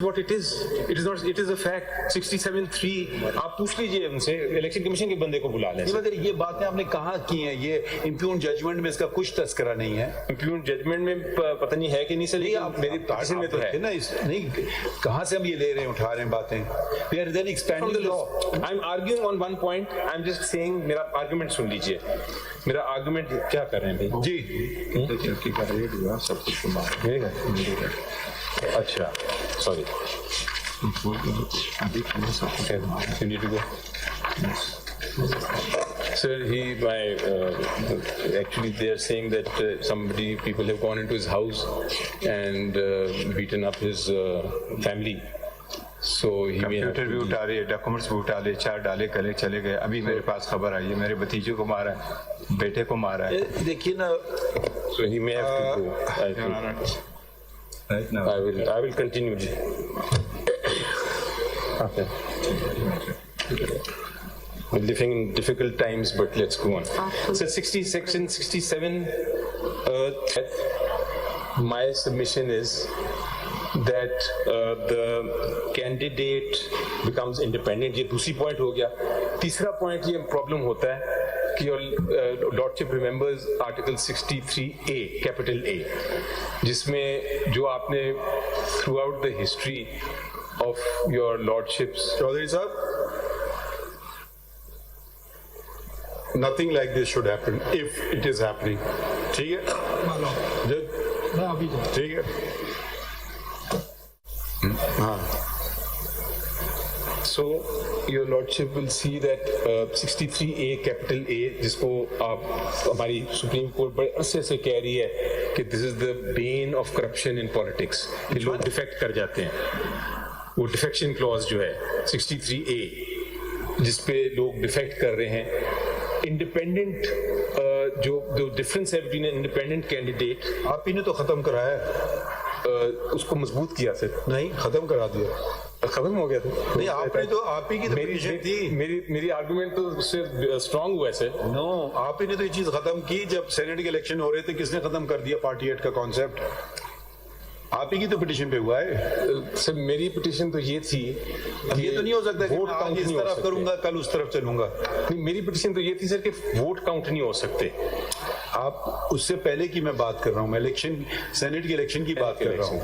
What it is. It is not. It is a fact. 67-3. आप पूछ लीजिए उनसे, इलेक्शन कमीशन के बंदे को बुला लें। मगर ये बातें आपने कहाँ की हैं? ये इम्प्यून जजमेंट में इसका कुछ तस्करा नहीं है। इम्प्यून जजमेंट में पता नहीं है कि नहीं सर, लेकिन मेरी पिटीशन में तो है ना। नहीं, कहाँ से हम ये ले रहे हैं, उठा रहे हैं बातें? We are then expanding the law. I'm arguing on one point. I'm just saying, मेरा आर्गुमेंट सुन लीजिए। मेरा आर्गुमेंट क्या कर रहे हैं भाई? जी, तो चर्चा कर रहे हैं सब कुछ सुना। अच्छा, sorry. अभी You need to go. Sir, actually they are saying that people have gone into his house and beaten up his family. So he may have computer भी उठा रहे, डॉक्यूमेंट्स भी उठा ले, चार डाले कले चले गए। अभी मेरे पास खबर आई है, मेरे भतीजे को मारा है, बेटे को मारा है। देखिए ना, So he may have to go. I think. Right now. I will continue. Okay. We're living in difficult times, but let's go on. So section 67, my submission is that the candidate becomes independent. ये दूसरी point हो गया। तीसरा point ये problem होता है कि your lordship remembers article 63A, capital A, जिसमें जो आपने throughout the history of your lordships, Chaudhary साहब, nothing like this should happen if it is happening. ठीक है? ठीक है? हाँ. So your lordship will see that 63A capital A, जिसको आप हमारी सुप्रीम कोर्ट बड़े अरसे से कह रही है कि this is the bane of corruption in politics, कि लोग डिफेक्ट कर जाते हैं। वो डिफेक्शन क्लॉज जो है 63A, जिसपे लोग डिफेक्ट कर रहे हैं, इंडिपेंडेंट जो डिफरेंस है बिटवीन इंडिपेंडेंट कैंडिडेट, आप ही ने तो खत्म कराया है। उसको मजबूत किया सर। नहीं, खत्म करा दिया। खत्म हो गया था। नहीं, आपने तो, आप ही की तो पिटीशन थी। मेरी आर्गुमेंट तो उससे स्ट्रांग हुआ है सर। नो, आप ही ने तो ये चीज खत्म की जब सेनेट के इलेक्शन हो रहे थे। किसने खत्म कर दिया पार्टी एक्ट का कॉन्सेप्ट? आप ही की तो पिटीशन पे हुआ है। सर मेरी पिटीशन तो ये थी, ये तो नहीं हो सकता कि वोट मैं आज काउंट इस नहीं हो तरफ सकते। करूंगा, कल उस तरफ चलूंगा। नहीं, मेरी पिटीशन तो ये थी सर कि वोट काउंट नहीं हो सकते। आप उससे पहले की मैं बात कर रहा हूँ, मैं इलेक्शन, सेनेट के इलेक्शन की बात कर रहा हूँ।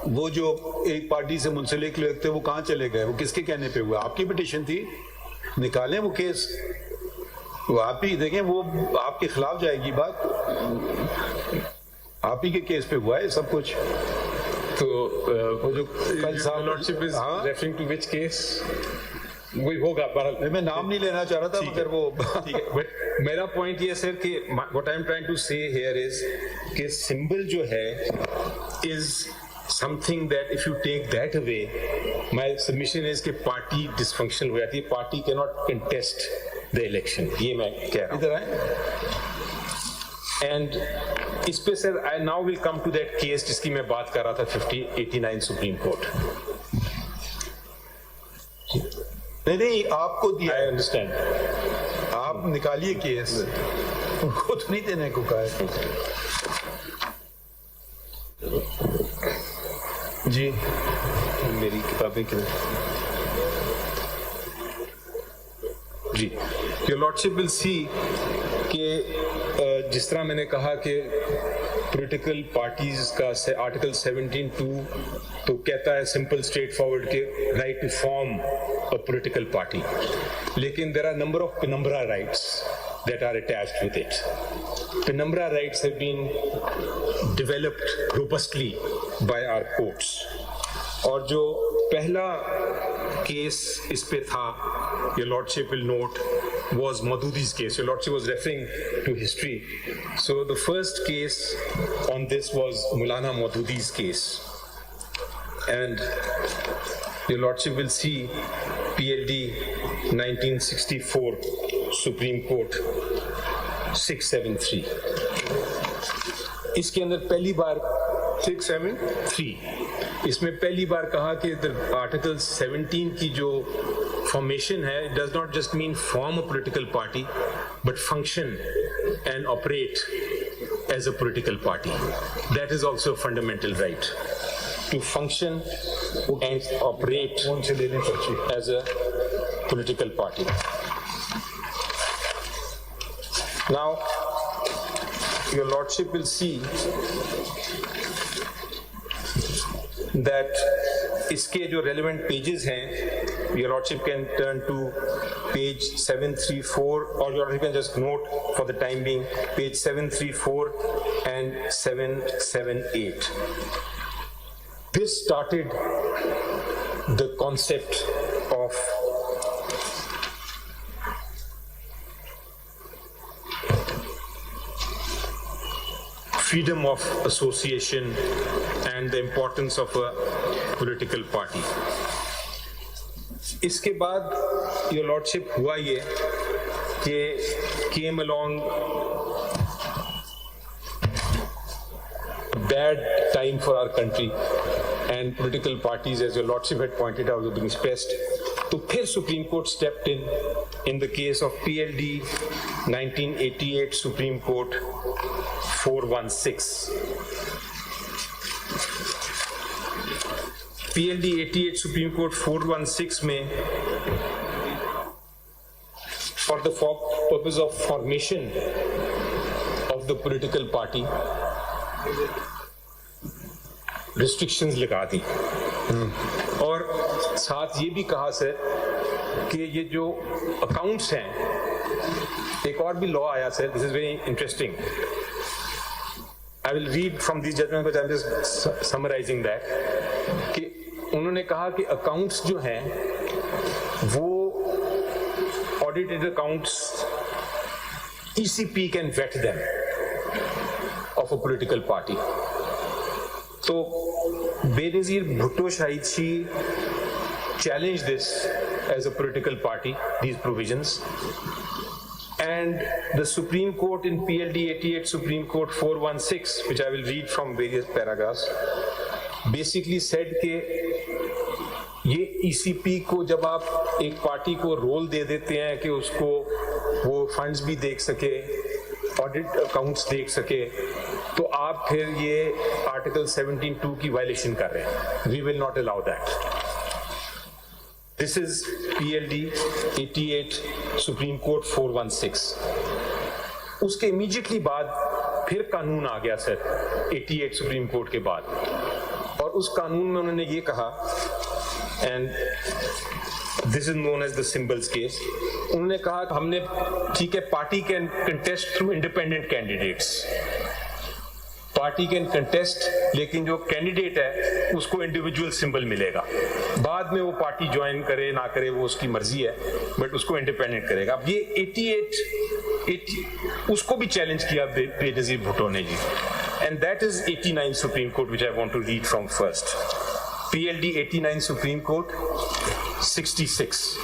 वो जो एक पार्टी से मुंसलिक लोग थे वो कहाँ चले गए? वो किसके कहने पे हुआ? आपकी पिटीशन थी, निकालें वो केस, वो आप ही देखें, वो आपके खिलाफ जाएगी बात। आप ही के केस पे हुआ है सब कुछ। तो वो जो कल साहब lordship is referring to which case वही होगा। मैं नाम नहीं लेना चाह रहा था, मगर वो ठीक है। बट मेरा पॉइंट ये सर कि what I am trying to say here is कि सिंबल जो है is something that if you take that away, my submission is कि पार्टी डिसफंक्शनल हो जाती है, party cannot contest the election। ये मैं कह रहा हूँ। इधर आए। And इस पे sir I now will come to that case जिसकी मैं बात कर रहा था 5089 सुप्रीम कोर्ट। नहीं, आपको दिया। I understand। आप निकालिए केस, उनको तो नहीं देने को कहा है। जी, मेरी किताबें क्यों? जी, योर लॉर्डशिप विल सी कि जिस तरह मैंने कहा कि पॉलिटिकल पार्टीज का आर्टिकल 17(2) तो कहता है सिंपल स्ट्रेट फॉरवर्ड के right to form a political party, लेकिन there are number of penumbra rights that are attached with it. Penumbra rights have been developed robustly by our courts. और जो पहला case इस पे था, your lordship will note, was Madhudi's case. Your lordship was referring to history. So the first case on this was Maulana Madhudi's case. And your lordship will see PLD 1964 Supreme Court 673। इसके अंदर पहली बार 673 इसमें पहली बार कहा कि article 17 की जो formation है, it does not just mean form a political party but function and operate as a political party. That is also a fundamental right to function and operate as a political party. Now, your lordship will see that इसके जो relevant pages हैं, your lordship can turn to page 734, or your lordship can just note for the time being page 734 and 778. This started the concept of freedom of association and the importance of a political party. इसके बाद your lordship हुआ ये कि came along bad time for our country and political parties, as your lordship had pointed out, were being stressed. तो फिर Supreme Court stepped in the case of PLD 1988 Supreme Court 416. PLD 88 Supreme Court 416 में for the purpose of formation of the political party restrictions लगा दी और साथ ये भी कहा sir कि ये जो अकाउंट्स हैं, एक और भी लॉ आया sir, this is very interesting. I will read from these judgments, but I'm just summarizing that. कि उन्होंने कहा कि अकाउंट्स जो हैं वो audited accounts ECP can vet them of a political party. तो Benazir Bhutto Shahidshi challenged this as a political party, these provisions. And the Supreme Court in PLD 88 Supreme Court 416, which I will read from various paragraphs, basically said कि ये ECP को जब आप एक party को role दे देते हैं कि उसको वो फंड्स भी देख सके, ऑडिट अकाउंट्स देख सके, तो आप फिर ये आर्टिकल 17(2) की वायलेशन कर रहे हैं. We will not allow that. This is PLD 88 Supreme Court 416. उसके immediately बाद फिर कानून आ गया सर 88 Supreme Court के बाद, और उस कानून में उन्होंने ये कहा, and this is known as the symbols case. उन्होंने कहा कि हमने ठीक है, party can contest through independent candidates, party can contest, लेकिन जो कैंडिडेट है उसको इंडिविजुअल सिंबल मिलेगा. बाद में वो पार्टी ज्वाइन करे ना करे वो उसकी मर्जी है, बट उसको इंडिपेंडेंट करेगा. अब ये 88 उसको भी चैलेंज किया बेनजीर भुट्टो ने जी, and that is 89 supreme court, which I want to read from first. PLD 89 supreme court 66.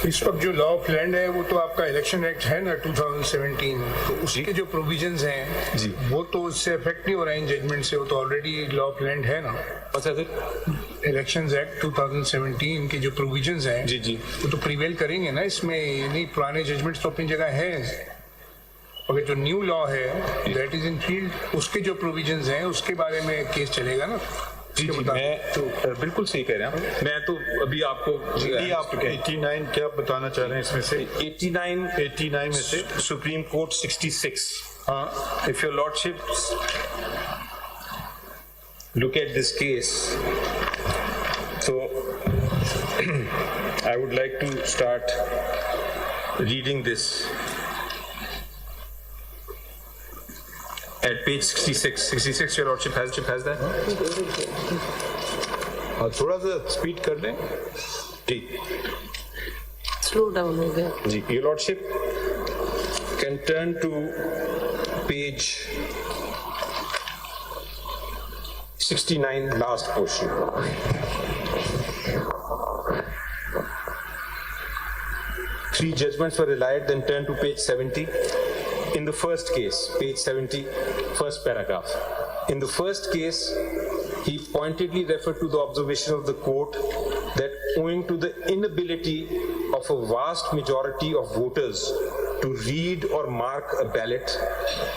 इस वक्त जो लॉ ऑफ लैंड है वो तो आपका इलेक्शन एक्ट है ना 2017, तो उसके जो प्रोविजंस हैं जी, वो तो उससे इफेक्ट नहीं हो रहा है इन जजमेंट से, वो तो ऑलरेडी लॉ ऑफ लैंड है ना. इलेक्शंस एक्ट 2017 के जो प्रोविजंस हैं जी जी, वो तो प्रिवेल करेंगे ना इसमें. नहीं, पुराने जजमेंट्स तो अपनी जगह है, अगर जो न्यू लॉ है दैट इज इन फील्ड, उसके जो प्रोविजंस हैं उसके बारे में केस चलेगा ना. जी जी, मैं तो बिल्कुल सही कह रहा हूँ. मैं तो अभी आपको आप 89 क्या बताना चाह रहे हैं इसमें से? 89 में से सुप्रीम कोर्ट 66. हाँ, if your lordship look at this case, so I would like to start reading this at page 66. Your lordship has that? थोड़ा सा स्पीड कर लें जी, स्लो डाउन हो गया जी. Your lordship can turn to page 69, last portion. Three judgments were relied, then turn to page 70. In the first case, page 70, first paragraph. In the first case, he pointedly referred to the observation of the court that owing to the inability of a vast majority of voters to read or mark a ballot,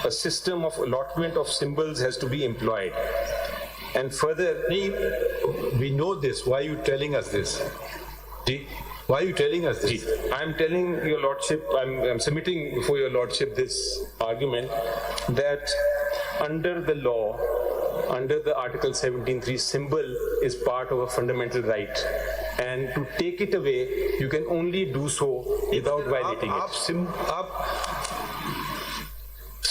a system of allotment of symbols has to be employed. And further, we know this. Why are you telling us this? Ji, Why are you telling us this? I'm telling your lordship, I'm submitting before your lordship this argument that under the law, under the Article 17(3), symbol is part of a fundamental right, and to take it away, you can only do so without violating it.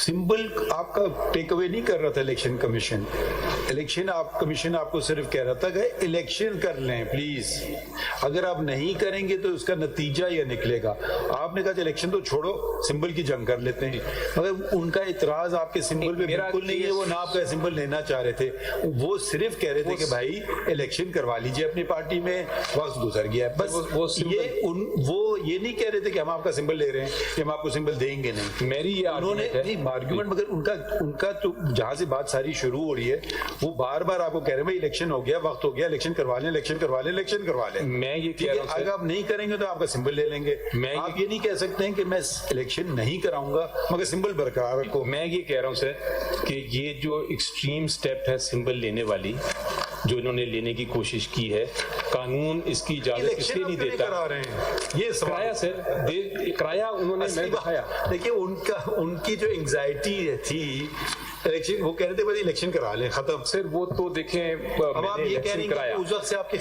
Symbol आपका take away नहीं कर रहा था election commission. Commission आपको सिर्फ कह रहा था कि इलेक्शन कर लें प्लीज, अगर आप नहीं करेंगे तो उसका नतीजा यह निकलेगा। आपने कहा इलेक्शन तो छोड़ो, सिंबल की जंग कर लेते हैं, मगर उनका इतराज आपके सिंबल पे बिल्कुल नहीं है। वो ना आपका सिंबल लेना चाह रहे थे, वो सिर्फ कह रहे थे कि भाई इलेक्शन करवा लीजिए अपनी पार्टी में, वक्त गुजर गया है बस। वो ये नहीं कह रहे थे कि हम आपका सिंबल ले रहे हैं, कि हम आपको सिंबल देंगे नहीं। मेरी ये आर्गुमेंट, मगर उनका तो जहां से बात सारी शुरू हो रही है, वो बार बार आपको कह रहे हैं भाई इलेक्शन हो गया, वक्त हो गया, इलेक्शन करवा लें, इलेक्शन करवा लें, इलेक्शन करवा लें। मैं ये कह रहा हूं, अगर आप नहीं करेंगे तो आपका सिंबल ले लेंगे। आप ये नहीं कह सकते हैं कि मैं इलेक्शन नहीं कराऊंगा मगर सिंबल बरकरार रखो। मैं ये कह रहा हूं सर कि ये जो एक्सट्रीम स्टेप है सिंबल लेने वाली, जो इन्होंने लेने की कोशिश की है, कानून इसकी इजाजत इसलिए नहीं देता। करा रहे हैं ये कराया सर, कराया उन्होंने, मैं दिखाया। देखिए उनकी जो एंग्जाइटी थी इलेक्शन, वो कह रहे थे भाई इलेक्शन करा लें, खत्म। सर वो तो देखें, अब आप ये कह रहे हैं कि उस वक्त से आपके